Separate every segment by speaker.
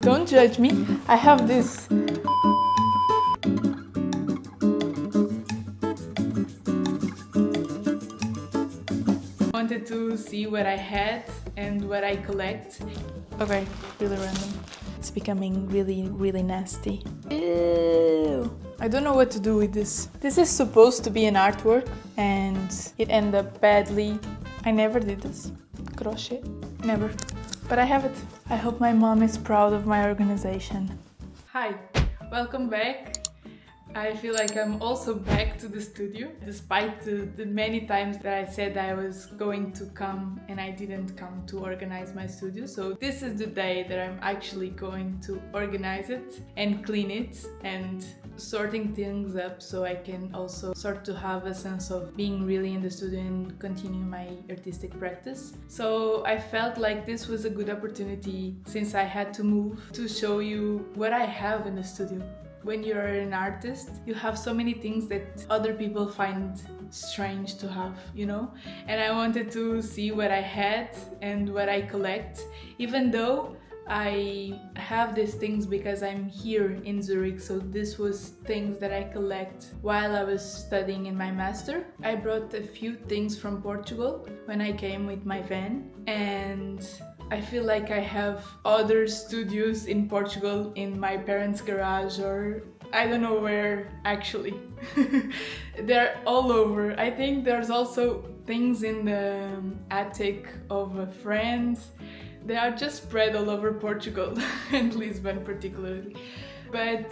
Speaker 1: Don't judge me. I have this. Wanted to see what I had and what I collect. Okay, really random. It's becoming really nasty. Ew. I don't know what to do with this. This is supposed to be an artwork and it ended up badly. I never did this. Crochet. Never. But I have it. I hope my mom is proud of my organization. Hi, welcome back. I feel like I'm also back to the studio, despite the many times that I said I was going to come and I didn't come to organize my studio. So this is the day that I'm actually going to organize it and clean it and sorting things up so I can also start to have a sense of being really in the studio and continue my artistic practice. So I felt like this was a good opportunity, since I had to move, to show you what I have in the studio. When you're an artist, you have so many things that other people find strange to have, you know? And I wanted to see what I had and what I collect, even though I have these things because I'm here in Zurich. So this was things that I collect while I was studying in my master. I brought a few things from Portugal when I came with my van, and I feel like I have other studios in Portugal in my parents' garage, or I don't know where actually. They're all over. I think there's also things in the attic of a friend. They are just spread all over Portugal and Lisbon particularly. But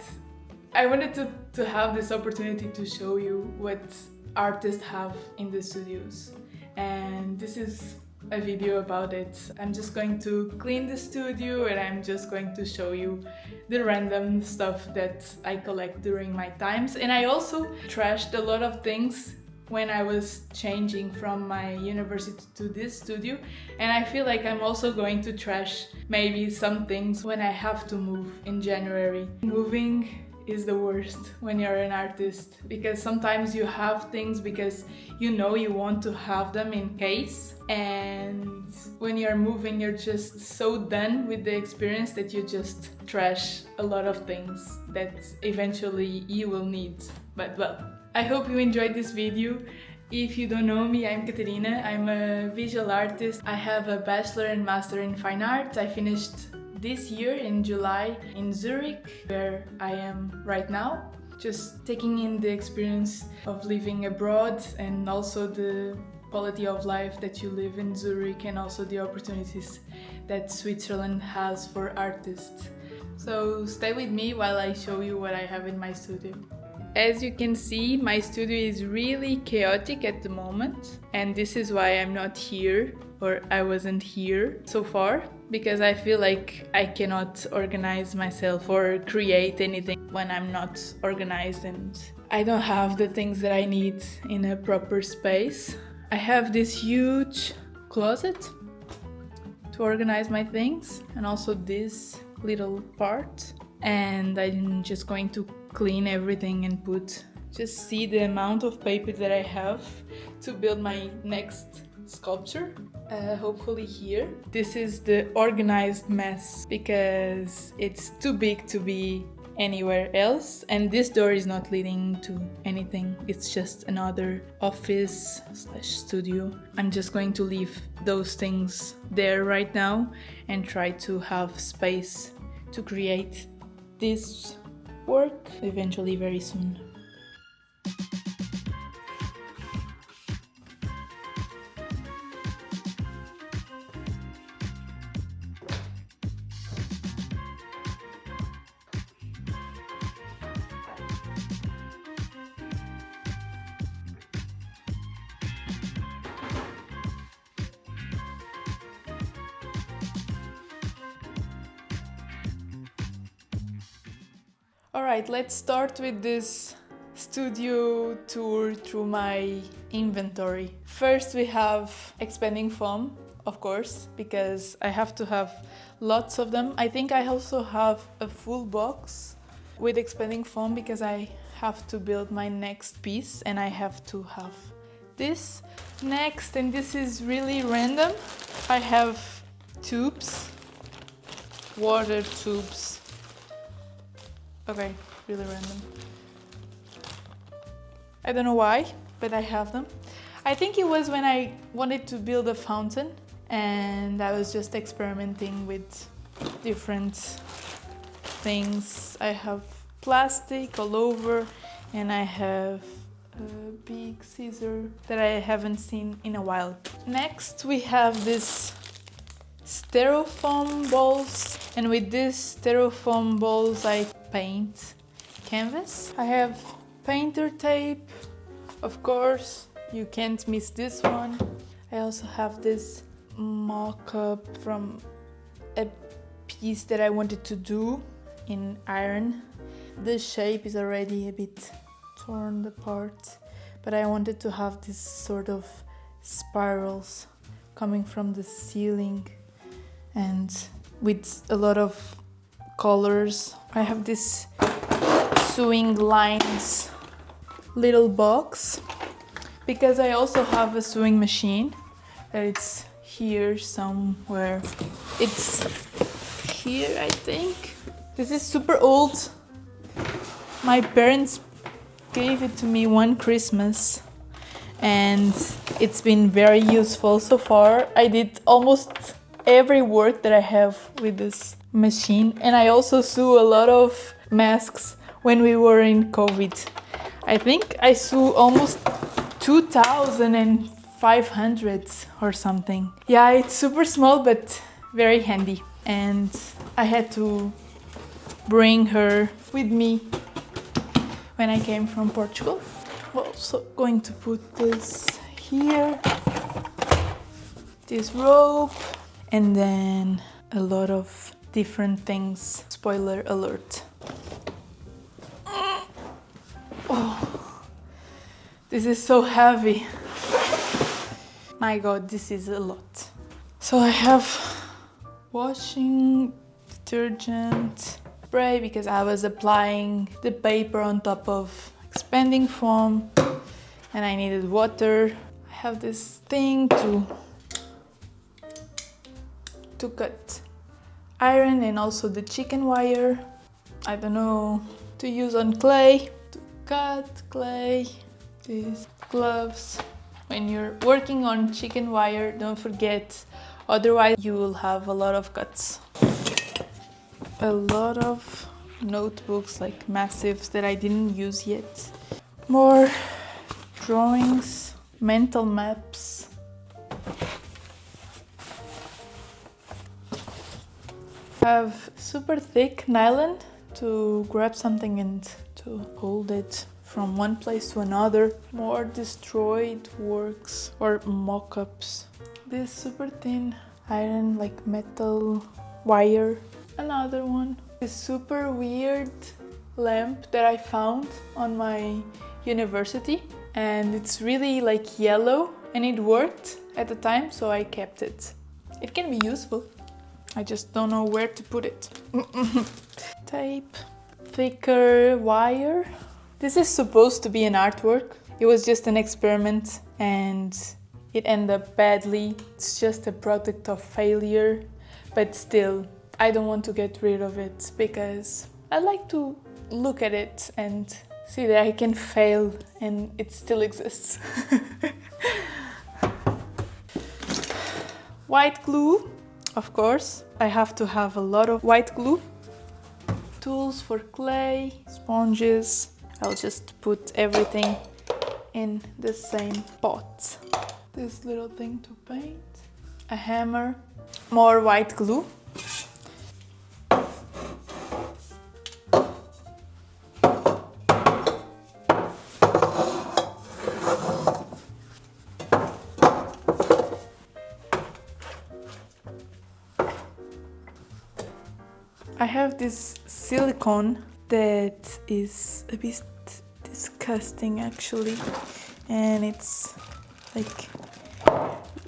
Speaker 1: I wanted to have this opportunity to show you what artists have in the studios. And this is a video about it. I'm just going to clean the studio and I'm just going to show you the random stuff that I collect during my times. And I also trashed a lot of things when I was changing from my university to this studio, and I feel like I'm also going to trash maybe some things when I have to move in January. Moving is the worst when you're an artist, because sometimes you have things because you know you want to have them in case, and when you're moving you're just so done with the experience that you just trash a lot of things that eventually you will need. But well, I hope you enjoyed this video. If you don't know me, I'm Catarina. I'm a visual artist. I have a bachelor and master in fine art. I finished this year in July in Zurich, where I am right now. Just taking in the experience of living abroad and also the quality of life that you live in Zurich, and also the opportunities that Switzerland has for artists. So stay with me while I show you what I have in my studio. As you can see, my studio is really chaotic at the moment, and this is why I'm not here, or I wasn't here so far, because I feel like I cannot organize myself or create anything when I'm not organized and I don't have the things that I need in a proper space. I have this huge closet to organize my things, and also this little part, and I'm just going to clean everything and just see the amount of paper that I have to build my next sculpture, hopefully here. This is the organized mess because it's too big to be anywhere else, and this door is not leading to anything. It's just another office / studio. I'm just going to leave those things there right now and try to have space to create this work eventually very soon. Alright, let's start with this studio tour through my inventory. First we have expanding foam, of course, because I have to have lots of them. I think I also have a full box with expanding foam because I have to build my next piece and I have to have this next, and this is really random. I have tubes water tubes. Okay, really random. I don't know why, but I have them. I think it was when I wanted to build a fountain and I was just experimenting with different things. I have plastic all over and I have a big scissor that I haven't seen in a while. Next we have this styrofoam balls, and with these styrofoam balls I paint canvas. I have painter tape, of course, you can't miss this one. I also have this mock-up from a piece that I wanted to do in iron. The shape is already a bit torn apart, but I wanted to have this sort of spirals coming from the ceiling and with a lot of colors. I have this sewing lines little box because I also have a sewing machine. It's here somewhere. It's here, I think. This is super old. My parents gave it to me one Christmas and it's been very useful so far. I did almost every work that I have with this machine, and I also sew a lot of masks when we were in COVID. I think I sew almost 2,500 or something. Yeah, it's super small but very handy, and I had to bring her with me when I came from Portugal. I'm also going to put this here, this rope, and then a lot of different things. Spoiler alert. Oh, this is so heavy. My God, this is a lot. So I have washing detergent spray because I was applying the paper on top of expanding foam and I needed water. I have this thing to cut iron and also the chicken wire. I don't know, to use on clay, to cut clay. These gloves. When you're working on chicken wire, don't forget, otherwise you will have a lot of cuts. A lot of notebooks, like massives that I didn't use yet. More drawings, mental maps. I have super thick nylon to grab something and to hold it from one place to another. More destroyed works or mock-ups. This super thin iron, like metal wire. Another one. This super weird lamp that I found on my university, and it's really like yellow and it worked at the time, so I kept it. It can be useful. I just don't know where to put it. Tape, thicker wire. This is supposed to be an artwork. It was just an experiment and it ended up badly. It's just a product of failure, but still, I don't want to get rid of it because I like to look at it and see that I can fail and it still exists. White glue, of course. I have to have a lot of white glue. Tools for clay, sponges. I'll just put everything in the same pot. This little thing to paint. A hammer. More white glue. I have this silicone that is a bit disgusting actually, and it's like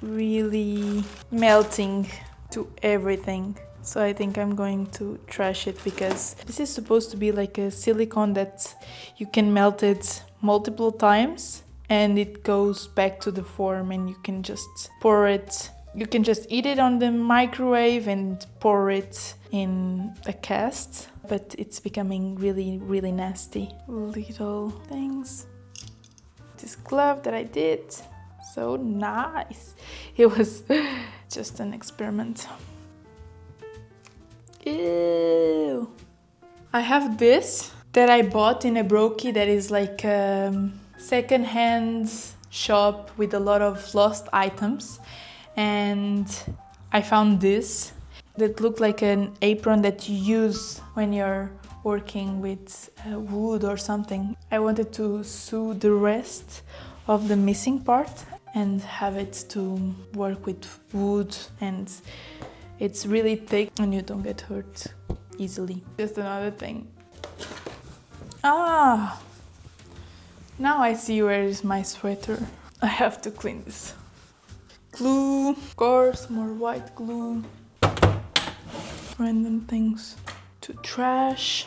Speaker 1: really melting to everything. So I think I'm going to trash it because this is supposed to be like a silicone that you can melt it multiple times and it goes back to the form and you can just pour it You can just eat it on the microwave and pour it in a cast, but it's becoming really, really nasty. Little things. This glove that I did, so nice. It was just an experiment. Ew. I have this that I bought in a brokey that is like a second-hand shop with a lot of lost items. And I found this that looked like an apron that you use when you're working with wood or something. I wanted to sew the rest of the missing part and have it to work with wood, and it's really thick and you don't get hurt easily. Just another thing. Ah! Now I see where is my sweater. I have to clean this. Glue, of course, more white glue. Random things to trash.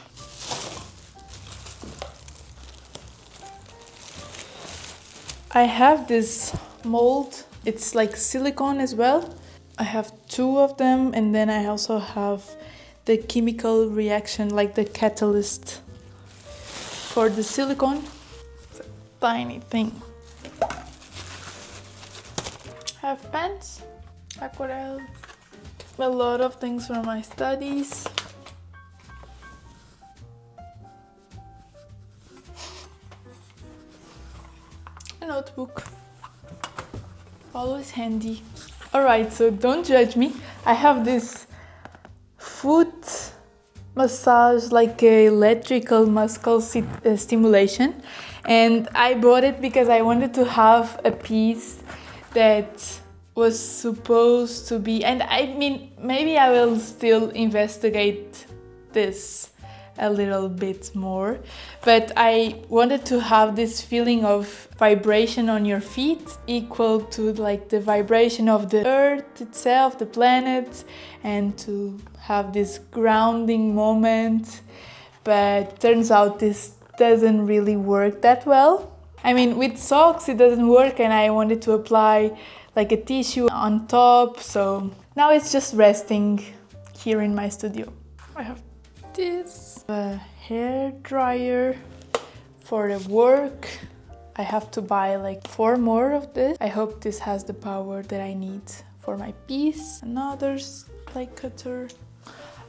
Speaker 1: I have this mold. It's like silicone as well. I have 2 of them, and then I also have the chemical reaction, like the catalyst for the silicone. It's a tiny thing. I have pens, aquarelle, a lot of things from my studies. A notebook, always handy. Alright, so don't judge me. I have this foot massage, like a electrical muscle stimulation, and I bought it because I wanted to have a piece that was supposed to be, and I mean, maybe I will still investigate this a little bit more, but I wanted to have this feeling of vibration on your feet equal to like the vibration of the earth itself, the planet, and to have this grounding moment. But turns out this doesn't really work that well. I mean, with socks it doesn't work, and I wanted to apply like a tissue on top, so now it's just resting here in my studio. I have this, a hair dryer for the work. I have to buy like 4 more of this. I hope this has the power that I need for my piece. Another slide cutter.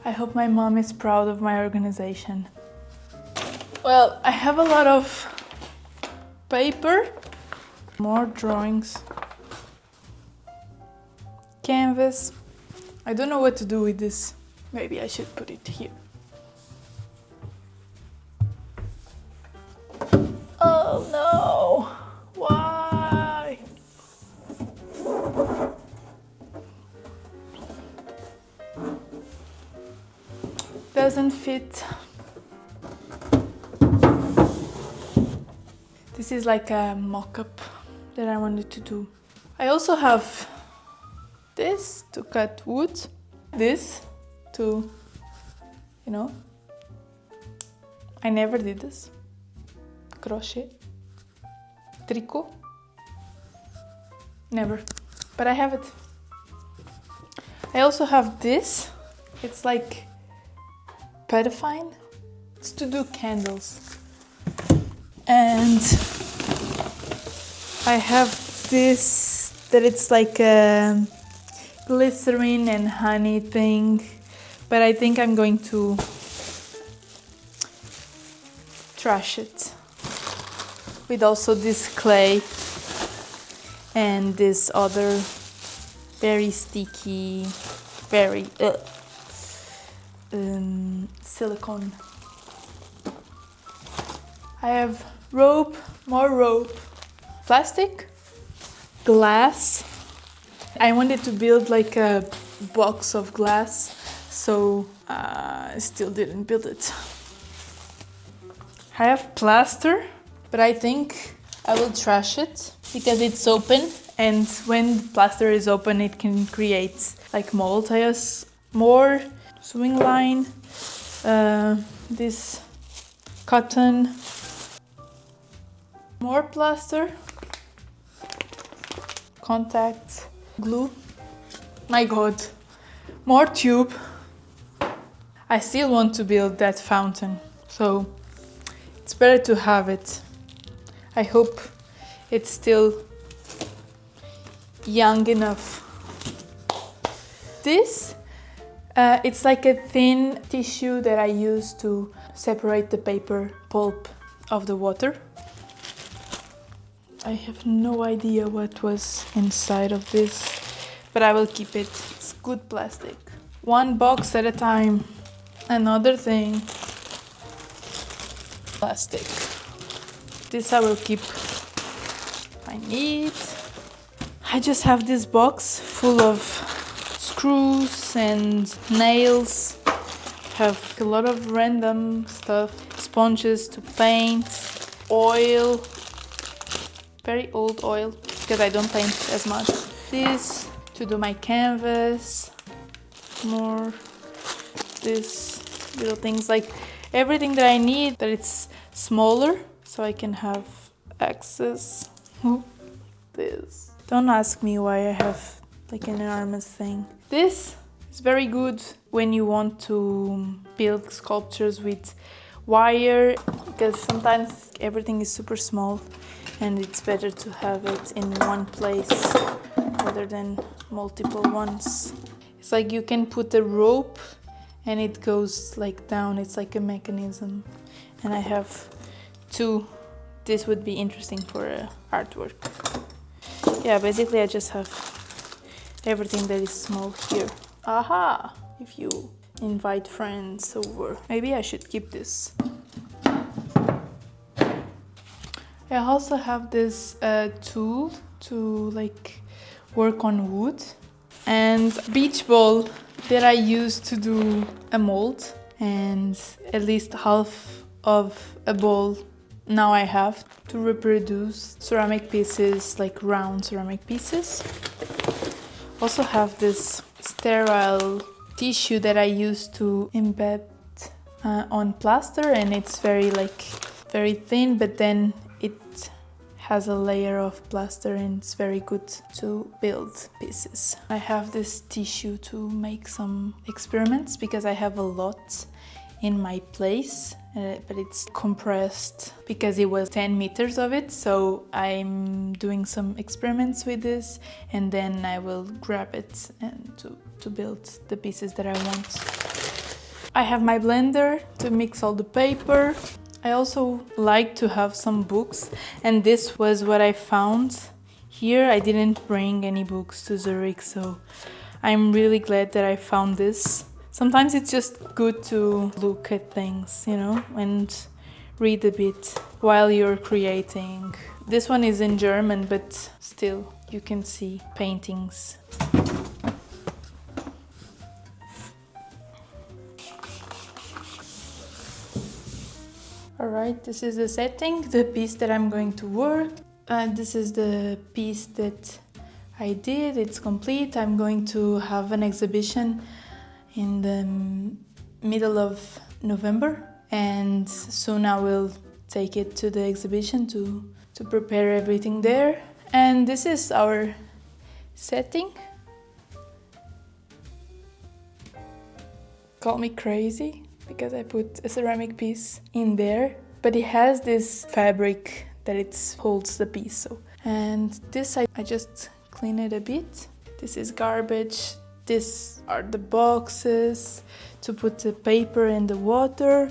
Speaker 1: I hope my mom is proud of my organization. Well, I have a lot of paper, more drawings, canvas. I don't know what to do with this. Maybe I should put it here. Oh no! Why? Doesn't fit. This is like a mock-up that I wanted to do. I also have this to cut wood, this to, you know, I never did this. Crochet, tricot, never, but I have it. I also have this. It's like paraffin. It's to do candles. And I have this that it's like a glycerin and honey thing, but I think I'm going to trash it with also this clay and this other very sticky, very silicone. I have rope, more rope, plastic, glass. I wanted to build like a box of glass, so I still didn't build it. I have plaster, but I think I will trash it because it's open, and when plaster is open it can create like mold. I have more sewing line, this cotton, more plaster, contact glue, My god, more tube. I still want to build that fountain, so it's better to have it. I hope it's still young enough. This, it's like a thin tissue that I use to separate the paper pulp of the water. I have no idea what was inside of this, but I will keep it. It's good plastic. One box at a time. Another thing. Plastic. This I will keep if I need. I just have this box full of screws and nails. Have a lot of random stuff. Sponges to paint. Oil. Very old oil, because I don't paint as much. This to do my canvas. More. This little things, like everything that I need, that it's smaller, so I can have access. This. Don't ask me why I have like an enormous thing. This is very good when you want to build sculptures with wire, because sometimes everything is super small and it's better to have it in one place rather than multiple ones. It's like you can put a rope and it goes like down. It's like a mechanism. And I have two. This would be interesting for artwork. Yeah, basically I just have everything that is small here. Aha! If you invite friends over. Maybe I should keep this. I also have this tool to like work on wood, and beach ball that I use to do a mold, and at least half of a ball now I have to reproduce ceramic pieces, like round ceramic pieces. Also have this sterile tissue that I use to embed on plaster, and it's very thin, but then it has a layer of plaster and it's very good to build pieces. I have this tissue to make some experiments because I have a lot in my place, but it's compressed because it was 10 meters of it. So I'm doing some experiments with this, and then I will grab it and to build the pieces that I want. I have my blender to mix all the paper. I also like to have some books, and this was what I found here. I didn't bring any books to Zurich, so I'm really glad that I found this. Sometimes it's just good to look at things, you know, and read a bit while you're creating. This one is in German, but still you can see paintings. Alright, this is the setting, the piece that I'm going to work. This is the piece that I did, it's complete. I'm going to have an exhibition in the middle of November, and soon I will take it to the exhibition to prepare everything there. And this is our setting. Call me crazy because I put a ceramic piece in there, but it has this fabric that it holds the piece. So, and this I just clean it a bit. This is garbage. These are the boxes to put the paper in the water,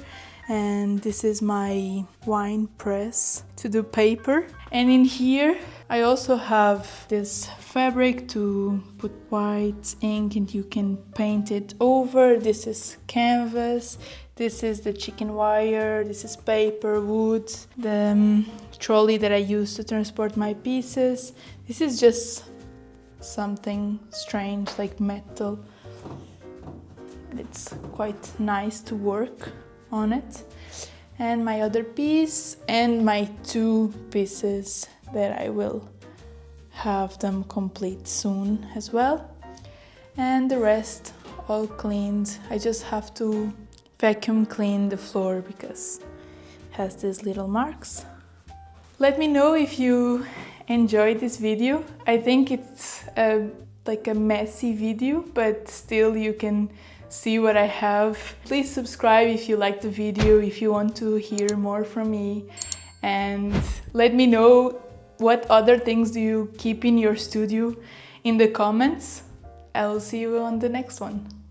Speaker 1: and this is my wine press to do paper. And in here I also have this fabric to put white ink and you can paint it over. This is canvas, this is the chicken wire, this is paper, wood, the trolley that I use to transport my pieces. This is just something strange like metal. It's quite nice to work on it. And my other piece and my two pieces that I will have them complete soon as well. And the rest all cleaned. I just have to vacuum clean the floor because it has these little marks. Let me know if you enjoyed this video. I think it's a like a messy video, but still you can see what I have. Please subscribe if you like the video, if you want to hear more from me, and let me know what other things do you keep in your studio in the comments. I'll see you on the next one.